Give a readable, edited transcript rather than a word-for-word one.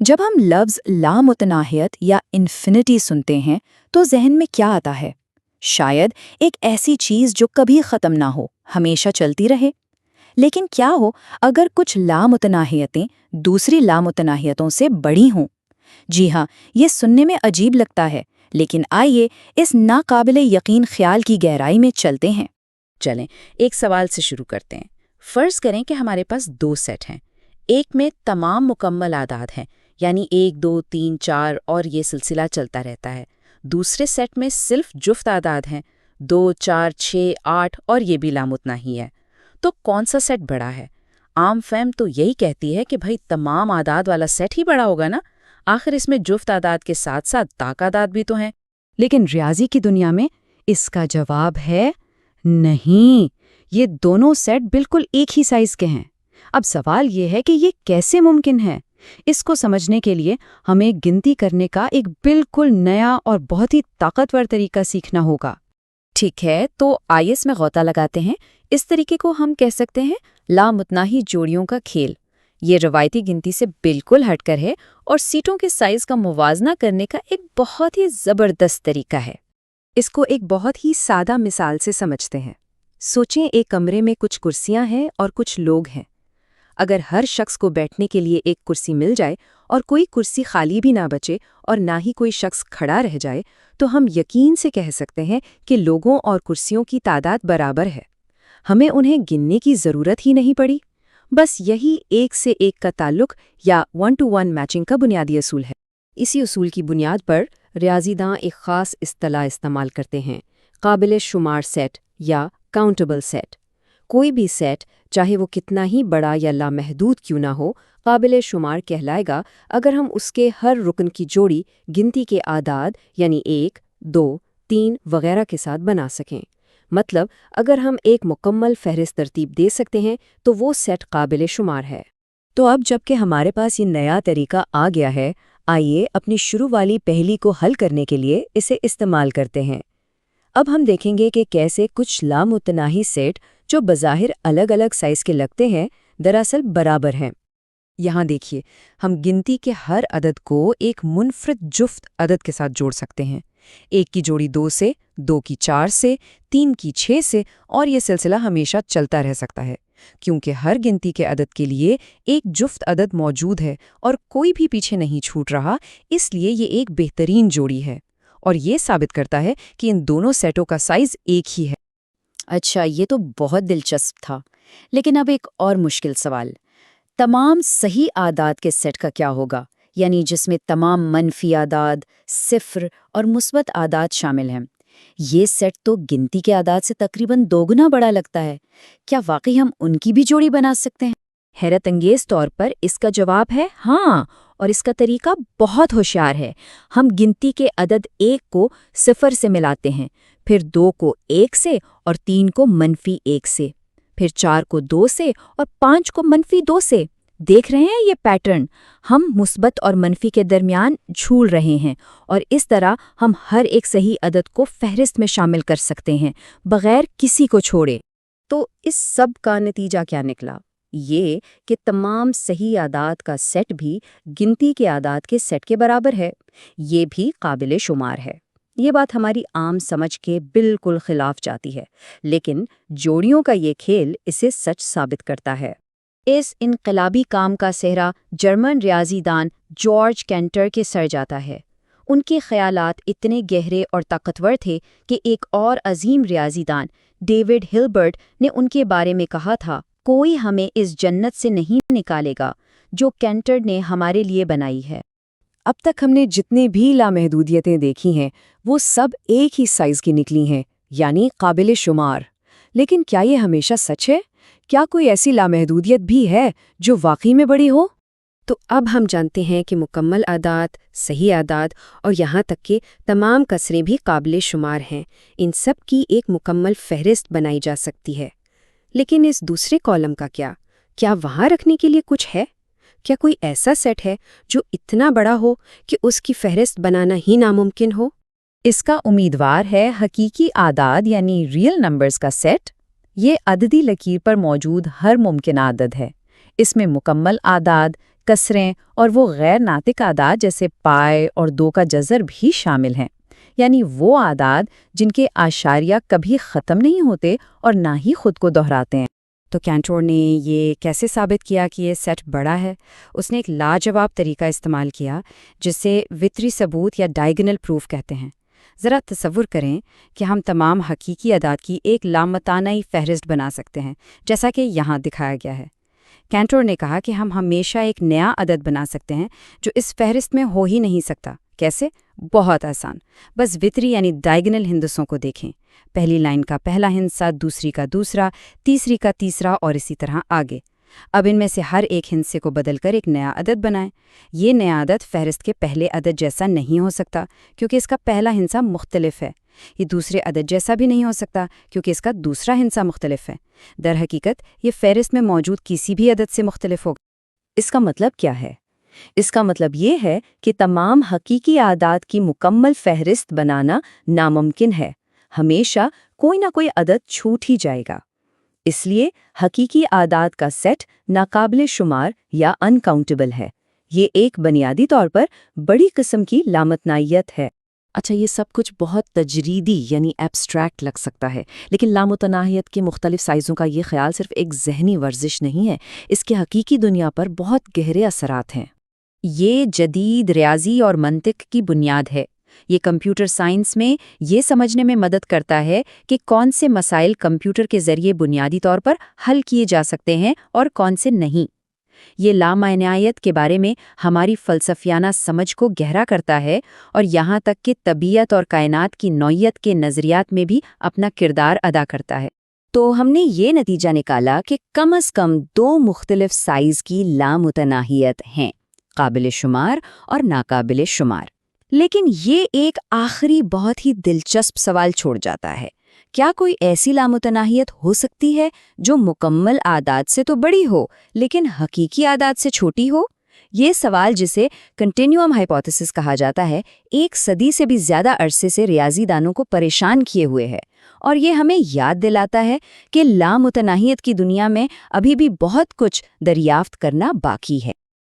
जब हम लफ्ज़ लामुतनाहियत या इन्फिनिटी सुनते हैं तो जहन में क्या आता है? शायद एक ऐसी चीज़ जो कभी ख़त्म ना हो, हमेशा चलती रहे। लेकिन क्या हो अगर कुछ लामुतनाहियतें दूसरी लामुतनाहियतों से बड़ी हों? जी हाँ, ये सुनने में अजीब लगता है, लेकिन आइए इस नाकाबिले यकीन ख्याल की गहराई में चलते हैं। चलें, एक सवाल से शुरू करते हैं। फर्ज करें कि हमारे पास दो सेट हैं। एक में तमाम मुकम्मल आदाद हैं, यानी 1, 2, 3, 4 और ये सिलसिला चलता रहता है। दूसरे सेट में सिर्फ जुफ्त आदाद हैं, 2, 4, 6, 8 और ये भी लामुतनाही है। तो कौन सा सेट बड़ा है? आम फहम तो यही कहती है कि भाई तमाम आदाद वाला सेट ही बड़ा होगा ना। आखिर इसमें जुफ्त आदाद के साथ साथ ताक आदाद भी तो हैं। लेकिन रियाजी की दुनिया में इसका जवाब है नहीं। ये दोनों सेट बिल्कुल एक ही साइज के हैं। अब सवाल ये है कि ये कैसे मुमकिन है? इसको समझने के लिए हमें गिनती करने का एक बिल्कुल नया और बहुत ही ताकतवर तरीका सीखना होगा। ठीक है, तो आइए इसमें गौता लगाते हैं। इस तरीके को हम कह सकते हैं लामुतनाही जोड़ियों का खेल। ये रवायती गिनती से बिल्कुल हटकर है और सीटों के साइज का मुवाजना करने का एक बहुत ही ज़बरदस्त तरीका है। इसको एक बहुत ही सादा मिसाल से समझते हैं। सोचें, एक कमरे में कुछ कुर्सियां हैं और कुछ लोग हैं। अगर हर शख्स को बैठने के लिए एक कुर्सी मिल जाए और कोई कुर्सी खाली भी ना बचे और ना ही कोई शख्स खड़ा रह जाए, तो हम यकीन से कह सकते हैं कि लोगों और कुर्सियों की तादाद बराबर है। हमें उन्हें गिनने की ज़रूरत ही नहीं पड़ी। बस यही एक से एक का ताल्लुक या 1-to-1 मैचिंग का बुनियादी असूल है। इसी उसूल की बुनियाद पर रियाज़ीदां एक ख़ास इस्तिलाह इस्तेमाल करते हैं, काबिल शुमार सेट या काउंटेबल सेट। कोई भी सेट, चाहे वो कितना ही बड़ा या लामहदूद क्यों ना हो, काबिल शुमार कहलाएगा अगर हम उसके हर रुकन की जोड़ी गिनती के आदाद यानी 1, 2, 3 वगैरह के साथ बना सकें। मतलब अगर हम एक मुकम्मल फहरिस्त तरतीब दे सकते हैं तो वो सेट काबिल शुमार है। तो अब जबकि हमारे पास ये नया तरीका आ गया है, आइए अपनी शुरू वाली पहेली को हल करने के लिए इसे इस्तेमाल करते हैं। अब हम देखेंगे कि कैसे कुछ लामुतनाही सेट जो बज़ाहिर अलग अलग साइज़ के लगते हैं, दरअसल बराबर हैं। यहाँ देखिए, हम गिनती के हर अदद को एक मुनफरद जुफ्त अदद के साथ जोड़ सकते हैं। 1 की जोड़ी 2 से, 2 की 4 से, 3 की 6 से और ये सिलसिला हमेशा चलता रह सकता है, क्योंकि हर गिनती के अदद के लिए एक जुफ्त अदद मौजूद है और कोई भी पीछे नहीं छूट रहा, इसलिए ये एक बेहतरीन जोड़ी है। और ये साबित करता है कि इन दोनों सेटों का साइज एक ही है। अच्छा, ये तो बहुत दिलचस्प था। लेकिन अब एक और मुश्किल सवाल, तमाम सही आदाद के सेट का क्या होगा? यानी जिसमें तमाम मनफी आदाद, सिफ्र और मुस्बत आदाद शामिल हैं। ये सेट तो गिनती के आदाद से तकरीबन दोगुना बड़ा लगता है। क्या वाकई हम उनकी भी जोड़ी बना सकते हैं? हैरत अंगेज तौर पर इसका जवाब है हाँ, और इसका तरीका बहुत होशियार है। हम गिनती के अदद 1 को 0 से मिलाते हैं, फिर 2 को 1 से और 3 को मनफी 1 से, फिर 4 को 2 से और 5 को मनफी 2 से। देख रहे हैं ये पैटर्न? हम मुस्बत और मनफी के दरमियान झूल रहे हैं और इस तरह हम हर एक सही अदद को फहरिस्त में शामिल कर सकते हैं, बगैर किसी को छोड़े। तो इस सब का नतीजा क्या निकला? ये कि तमाम सही आदाद का सेट भी गिनती के आदाद के सेट के बराबर है। ये भी काबिल शुमार है। ये बात हमारी आम समझ के बिल्कुल खिलाफ जाती है, लेकिन जोड़ियों का ये खेल इसे सच साबित करता है। इस इनकलाबी काम का सेहरा जर्मन रियाजीदान जॉर्ज कैंटर के सर जाता है। उनके ख्यालात इतने गहरे और ताकतवर थे कि एक और अजीम रियाजीदान डेविड हिल्बर्ट ने उनके बारे में कहा था, कोई हमें इस जन्नत से नहीं निकालेगा जो कैंटर ने हमारे लिए बनाई है। अब तक हमने जितने भी लामहदूदियतें देखी हैं, वो सब एक ही साइज़ की निकली हैं, यानी काबिल शुमार। लेकिन क्या ये हमेशा सच है? क्या कोई ऐसी लामहदूदियत भी है जो वाकई में बड़ी हो? तो अब हम जानते हैं कि मुकम्मल आदाद, सही आदाद और यहाँ तक कि तमाम कसरें भी काबिल शुमार हैं। इन सब की एक मुकम्मल फहरिस्त बनाई जा सकती है। लेकिन इस दूसरे कॉलम का क्या वहाँ रखने के लिए कुछ है? क्या कोई ऐसा सेट है जो इतना बड़ा हो कि उसकी फहरिस्त बनाना ही नामुमकिन हो? इसका उम्मीदवार है हकीकी आदाद यानी रियल नंबर्स का सेट। ये अददी लकीर पर मौजूद हर मुमकिन आदद है। इसमें मुकम्मल आदाद کسریں اور وہ غیر ناطق اعداد جیسے پائے اور 2 کا جذر بھی شامل ہیں، یعنی وہ اعداد جن کے اعشاریہ کبھی ختم نہیں ہوتے اور نہ ہی خود کو دہراتے ہیں۔ تو کینٹور نے یہ کیسے ثابت کیا کہ یہ سیٹ بڑا ہے؟ اس نے ایک لاجواب طریقہ استعمال کیا جسے وتری ثبوت یا ڈائیگنل پروف کہتے ہیں۔ ذرا تصور کریں کہ ہم تمام حقیقی اعداد کی ایک لامتناہی فہرست بنا سکتے ہیں، جیسا کہ یہاں دکھایا گیا ہے۔ کینٹور نے کہا کہ ہم ہمیشہ ایک نیا عدد بنا سکتے ہیں جو اس فہرست میں ہو ہی نہیں سکتا۔ کیسے؟ بہت آسان، بس وتری یعنی ڈائیگنل ہندسوں کو دیکھیں۔ پہلی لائن کا پہلا ہندسہ، دوسری کا دوسرا، تیسری کا تیسرا اور اسی طرح آگے۔ اب ان میں سے ہر ایک ہندسے کو بدل کر ایک نیا عدد بنائیں۔ یہ نیا عدد فہرست کے پہلے عدد جیسا نہیں ہو سکتا کیونکہ اس کا پہلا ہندسہ مختلف ہے۔ یہ دوسرے عدد جیسا بھی نہیں ہو سکتا کیونکہ اس کا دوسرا ہندسہ مختلف ہے۔ در حقیقت یہ فہرست میں موجود کسی بھی عدد سے مختلف ہوگا۔ اس کا مطلب کیا ہے؟ اس کا مطلب یہ ہے کہ تمام حقیقی اعداد کی مکمل فہرست بنانا ناممکن ہے۔ ہمیشہ کوئی نہ کوئی عدد چھوٹ ہی جائے گا۔ اس لیے حقیقی اعداد کا سیٹ ناقابل شمار یا انکاؤنٹیبل ہے۔ یہ ایک بنیادی طور پر بڑی قسم کی لامتناہیت ہے۔ اچھا، یہ سب کچھ بہت تجریدی یعنی ایبسٹریکٹ لگ سکتا ہے، لیکن لامتناہیت کے مختلف سائزوں کا یہ خیال صرف ایک ذہنی ورزش نہیں ہے، اس کے حقیقی دنیا پر بہت گہرے اثرات ہیں۔ یہ جدید ریاضی اور منطق کی بنیاد ہے۔ یہ کمپیوٹر سائنس میں یہ سمجھنے میں مدد کرتا ہے کہ کون سے مسائل کمپیوٹر کے ذریعے بنیادی طور پر حل کیے جا سکتے ہیں اور کون سے نہیں۔ یہ لامعنیت کے بارے میں ہماری فلسفیانہ سمجھ کو گہرا کرتا ہے اور یہاں تک کہ طبیعت اور کائنات کی نوعیت کے نظریات میں بھی اپنا کردار ادا کرتا ہے۔ تو ہم نے یہ نتیجہ نکالا کہ کم از کم 2 مختلف سائز کی لامتناہیت ہیں، قابل شمار اور ناقابل شمار۔ لیکن یہ ایک آخری بہت ہی دلچسپ سوال چھوڑ جاتا ہے، کیا کوئی ایسی لامتناہیت ہو سکتی ہے جو مکمل اعداد سے تو بڑی ہو لیکن حقیقی اعداد سے چھوٹی ہو؟ یہ سوال، جسے کنٹینیوم ہائپوتھیسس کہا جاتا ہے، 1 صدی سے بھی زیادہ عرصے سے ریاضی دانوں کو پریشان کیے ہوئے ہے، اور یہ ہمیں یاد دلاتا ہے کہ لامتناہیت کی دنیا میں ابھی بھی بہت کچھ دریافت کرنا باقی ہے۔